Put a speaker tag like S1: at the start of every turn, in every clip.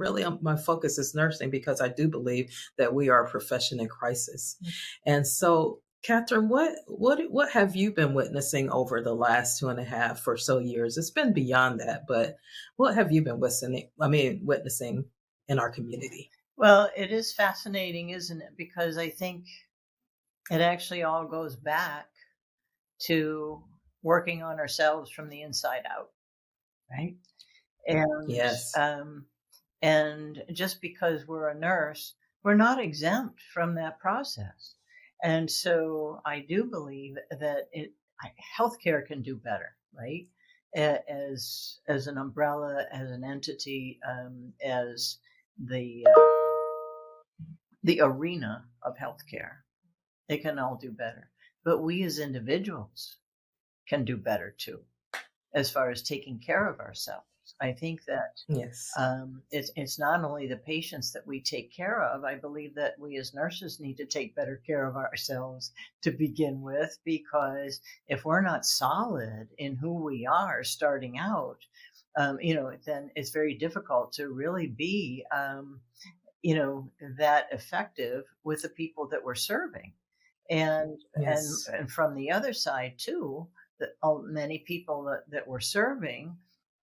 S1: really my focus is nursing because I do believe that we are a profession in crisis. And so, Catherine, what have you been witnessing over the last 2.5 or so years? It's been beyond that, but what have you been witnessing in our community?
S2: Well, it is fascinating, isn't it? Because I think it actually all goes back to working on ourselves from the inside out, right? And
S1: Yes.
S2: and just because we're a nurse, we're not exempt from that process. And so I do believe that healthcare can do better, right? As an umbrella, as an entity, as the the arena of healthcare, it can all do better. But we as individuals can do better too, as far as taking care of ourselves. I think that
S1: Yes.
S2: it's not only the patients that we take care of. I believe that we as nurses need to take better care of ourselves to begin with, because if we're not solid in who we are starting out, then it's very difficult to really be, that effective with the people that we're serving. And
S1: Yes.
S2: and from the other side too, that many people that we're serving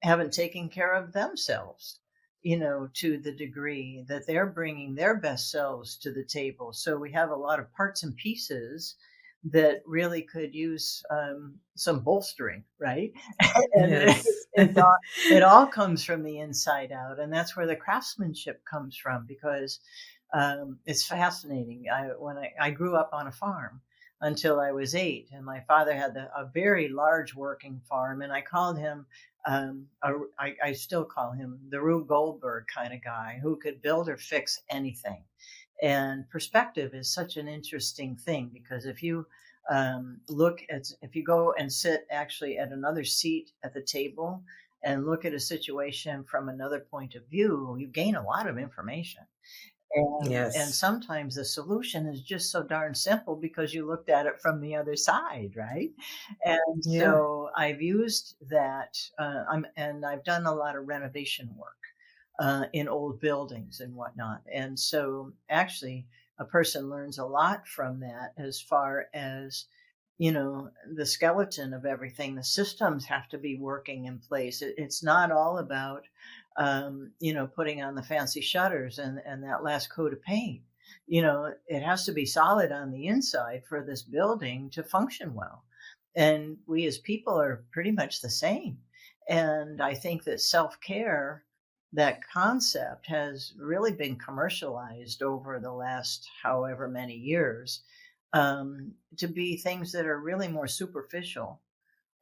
S2: haven't taken care of themselves, to the degree that they're bringing their best selves to the table. So we have a lot of parts and pieces that really could use some bolstering, right? And
S1: Yes.
S2: it all comes from the inside out, and that's where the craftsmanship comes from. Because it's fascinating. I grew up on a farm until I was 8, and my father had a very large working farm, and I called him. I still call him the Rube Goldberg kind of guy who could build or fix anything. And perspective is such an interesting thing, because if you if you go and sit actually at another seat at the table and look at a situation from another point of view, you gain a lot of information. And
S1: Yes.
S2: sometimes the solution is just so darn simple because you looked at it from the other side, right? And
S1: Yeah.
S2: so I've used that, and I've done a lot of renovation work in old buildings and whatnot. And so actually, a person learns a lot from that, as far as the skeleton of everything. The systems have to be working in place. It's not all about putting on the fancy shutters and that last coat of paint. It has to be solid on the inside for this building to function well. And we as people are pretty much the same. And I think that self-care, that concept, has really been commercialized over the last however many years, to be things that are really more superficial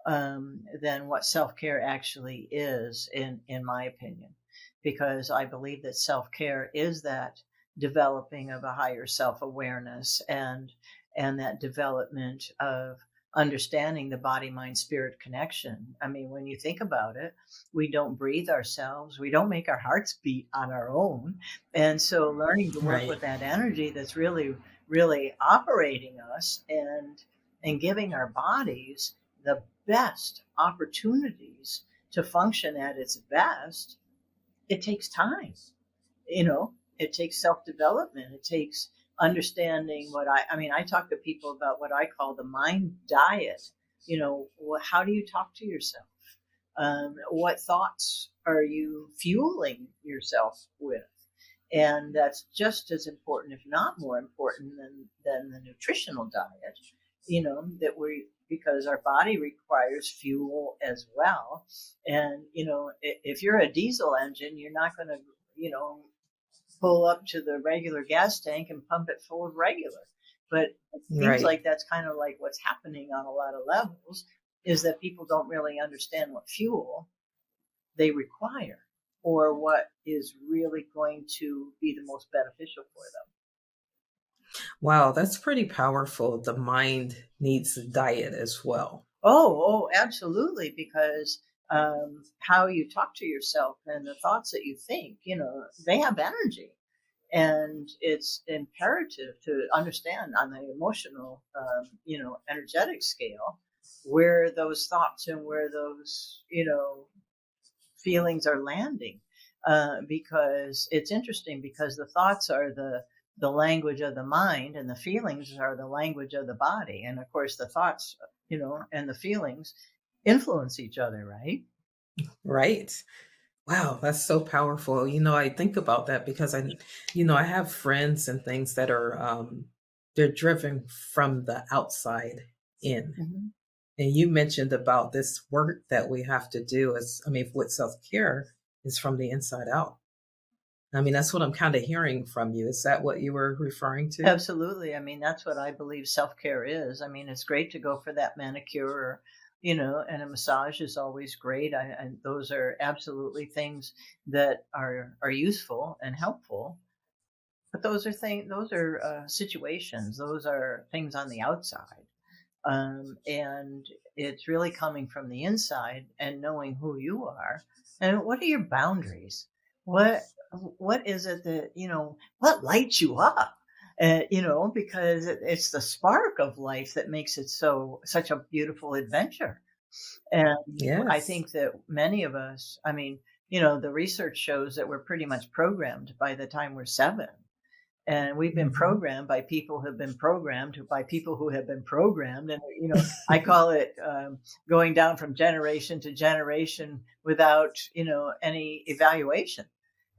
S2: than what self-care actually is, in my opinion. Because I believe that self-care is that developing of a higher self-awareness, and that development of understanding the body mind spirit connection. I mean, when you think about it, we don't breathe ourselves, we don't make our hearts beat on our own. And so learning to work
S1: Right.
S2: with that energy that's really really operating us, and giving our bodies the best opportunities to function at its best, it takes time. It takes self-development. It takes understanding I talk to people about what I call the mind diet. How do you talk to yourself? What thoughts are you fueling yourself with? And that's just as important, if not more important, than the nutritional diet, that because our body requires fuel as well. And, if you're a diesel engine, you're not going to, pull up to the regular gas tank and pump it full of regular. But it seems
S1: Right.
S2: like that's kind of like what's happening on a lot of levels, is that people don't really understand what fuel they require, or what is really going to be the most beneficial for them.
S1: Wow, that's pretty powerful. The mind needs a diet as well.
S2: Oh, absolutely. Because how you talk to yourself and the thoughts that you think, they have energy. And it's imperative to understand on the emotional, energetic scale, where those thoughts and where those, feelings are landing. because it's interesting because the thoughts are the language of the mind, and the feelings are the language of the body. And of course, the thoughts, and the feelings influence each other, right?
S1: Right. Wow, that's so powerful. I think about that because I have friends and things that are they're driven from the outside in.
S2: Hmm.
S1: And you mentioned about this work that we have to do with self-care is from the inside out. That's what I'm kind of hearing from you. Is that what you were referring to?
S2: Absolutely. I mean, that's what I believe self care is. I mean, it's great to go for that manicure, or, and a massage is always great. And those are absolutely things that are useful and helpful. But those are situations. Those are things on the outside, and it's really coming from the inside and knowing who you are and what are your boundaries. What what is it that what lights you up? Because it's the spark of life that makes it such a beautiful adventure. And I
S1: Yes.
S2: think that many of us, I mean, the research shows that we're pretty much programmed by the time we're 7, and we've been
S1: Hmm.
S2: programmed by people who have been programmed by people who have been programmed. And I call it going down from generation to generation without any evaluation.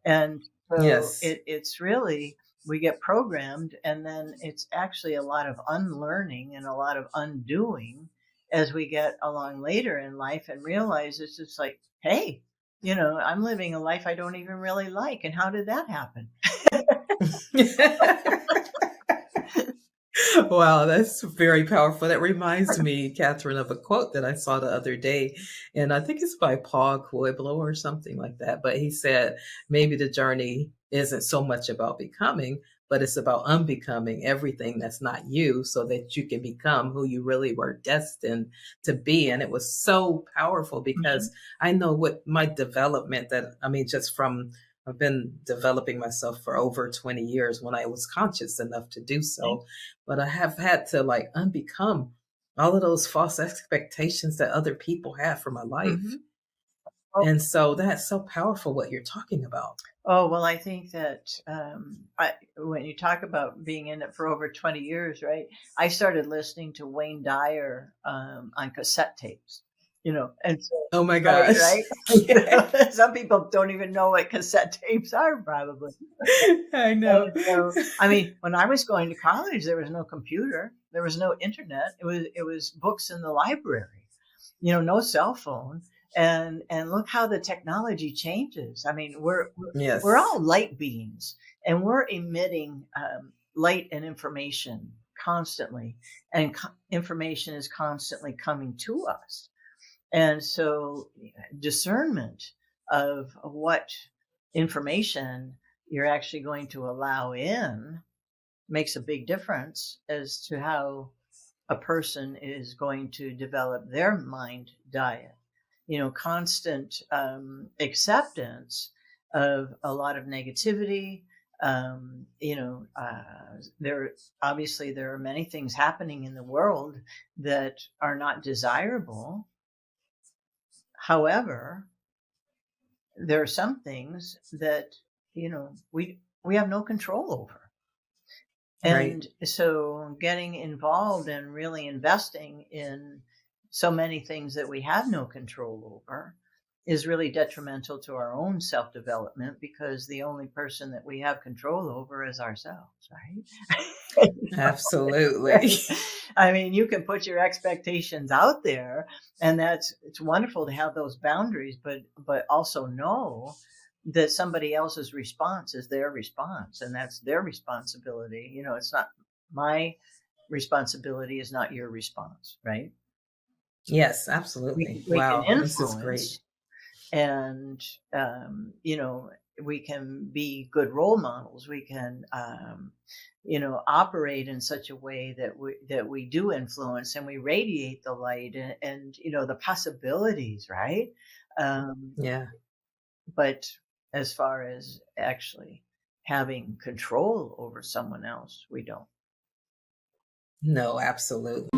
S2: And so
S1: Yes.
S2: it's really, we get programmed, and then it's actually a lot of unlearning and a lot of undoing as we get along later in life and realize it's just like, hey, I'm living a life I don't even really like, and how did that happen?
S1: Wow, that's very powerful. That reminds me, Catherine, of a quote that I saw the other day, and I think it's by Paul Coelho or something like that. But he said maybe the journey isn't so much about becoming, but it's about unbecoming everything that's not you, so that you can become who you really were destined to be. And it was so powerful because
S2: Mhm.
S1: I know what my development just from I've been developing myself for over 20 years when I was conscious enough to do so. But I have had to like unbecome all of those false expectations that other people have for my life.
S2: Mhm. Oh,
S1: And so that's so powerful what you're talking about.
S2: oh, well, I think that when you talk about being in it for over 20 years, right? I started listening to Wayne Dyer on cassette tapes, and so,
S1: Oh my
S2: right,
S1: gosh.
S2: right.
S1: Yeah,
S2: Some people don't even know what cassette tapes are, probably.
S1: I know.
S2: And so, I mean, when I was going to college, there was no computer, there was no internet. It was books in the library, no cell phone. And look how the technology changes. I mean, we're
S1: Yes.
S2: all light beings, and we're emitting light and information constantly, and information is constantly coming to us. And so discernment of what information you're actually going to allow in makes a big difference as to how a person is going to develop their mind diet. Constant acceptance of a lot of negativity. There obviously there are many things happening in the world that are not desirable. However, there are some things that we have no control over.
S1: Right.
S2: And so getting involved and really investing in so many things that we have no control over is really detrimental to our own self development, because the only person that we have control over is ourselves, right?
S1: Absolutely.
S2: Right. I mean, you can put your expectations out there, and it's wonderful to have those boundaries, but also know that somebody else's response is their response, and that's their responsibility. It's not my responsibility, is not your response, right?
S1: Yes,
S2: We
S1: absolutely.
S2: can, we can
S1: Wow, this is great.
S2: influence, and we can be good role models. We can operate in such a way that we do influence, and we radiate the light, and the possibilities, right? um,
S1: Yeah.
S2: but as far as actually having control over someone else, we don't.
S1: No, absolutely.